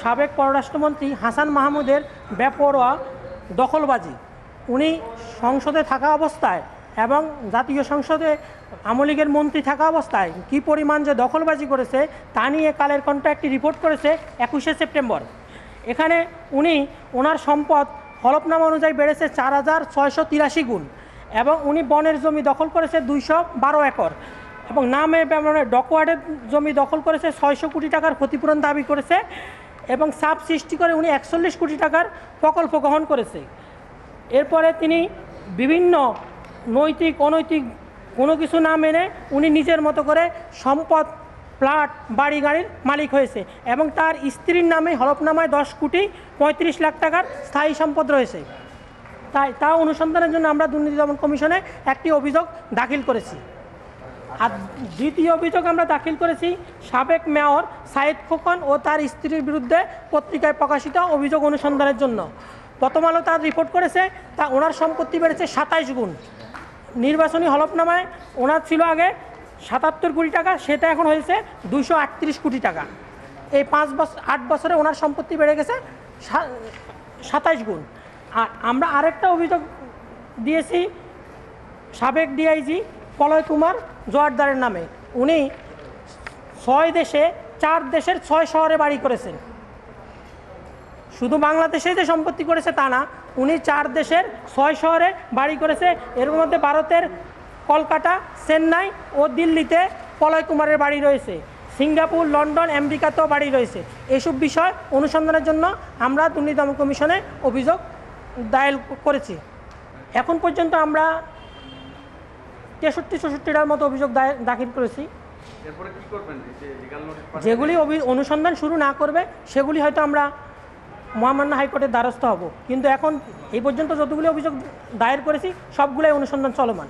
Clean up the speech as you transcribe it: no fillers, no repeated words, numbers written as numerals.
সাবেক পররাষ্ট্রমন্ত্রী হাসান মাহমুদের বেপরোয়া দখলবাজি। উনি সংসদে থাকা অবস্থায় এবং জাতীয় সংসদে আওয়ামী লীগের মন্ত্রী থাকা অবস্থায় কী পরিমাণ যে দখলবাজি করেছে তা নিয়ে কালের কণ্ঠ একটি রিপোর্ট করেছে 21শে সেপ্টেম্বর। এখানে উনি ওনার সম্পদ হলফনামা অনুযায়ী বেড়েছে 4,683 গুণ এবং উনি বনের জমি দখল করেছে 212 একর এবং নামে ডকওয়ার্ডের জমি দখল করেছে 600 কোটি টাকার ক্ষতিপূরণ দাবি করেছে এবং চাপ সৃষ্টি করে উনি 41 কোটি টাকার প্রকল্প গ্রহণ করেছে। এরপরে তিনি বিভিন্ন নৈতিক অনৈতিক কোনো কিছু না মেনে উনি নিজের মতো করে সম্পদ প্লাট বাড়ি গাড়ির মালিক হয়েছে এবং তার স্ত্রীর নামে হলফনামায় 10,35,00,000 টাকার স্থায়ী সম্পদ রয়েছে। তা অনুসন্ধানের জন্য আমরা দুর্নীতি দমন কমিশনে একটি অভিযোগ দাখিল করেছি। আর দ্বিতীয় অভিযোগ আমরা দাখিল করেছি সাবেক মেয়র সাইদ খোকন ও তার স্ত্রীর বিরুদ্ধে পত্রিকায় প্রকাশিত অভিযোগ অনুসন্ধানের জন্য। প্রথম আলো তার রিপোর্ট করেছে তা ওনার সম্পত্তি বেড়েছে 27 গুণ। নির্বাচনী হলফনামায় ওনার ছিল আগে 77 কোটি টাকা, সেটা এখন হয়েছে 238 কোটি টাকা। এই 8 বছরে ওনার সম্পত্তি বেড়ে গেছে 27 গুণ। আর আমরা আরেকটা অভিযোগ দিয়েছি সাবেক ডিআইজি পলয় কুমার জোয়ারদারের নামে। উনি 6 দেশে 4 দেশের 6 শহরে বাড়ি করেছেন। শুধু বাংলাদেশে যে সম্পত্তি করেছে তা না, উনি 4 দেশের 6 শহরে বাড়ি করেছে। এর মধ্যে ভারতের কলকাতা, চেন্নাই ও দিল্লিতে পলয় কুমারের বাড়ি রয়েছে। সিঙ্গাপুর, লন্ডন, আমেরিকাতেও বাড়ি রয়েছে। এসব বিষয় অনুসন্ধানের জন্য আমরা দুর্নীতি দমন কমিশনে অভিযোগ দায়ের করেছি। এখন পর্যন্ত আমরা 63-64টার মতো অভিযোগ দাখিল করেছি। যেগুলি অনুসন্ধান শুরু না করবে সেগুলি হয়তো আমরা মহামান্য হাইকোর্টের দ্বারস্থ হব, কিন্তু এখন এই পর্যন্ত যতগুলি অভিযোগ দায়ের করেছি সবগুলোই অনুসন্ধান চলমান।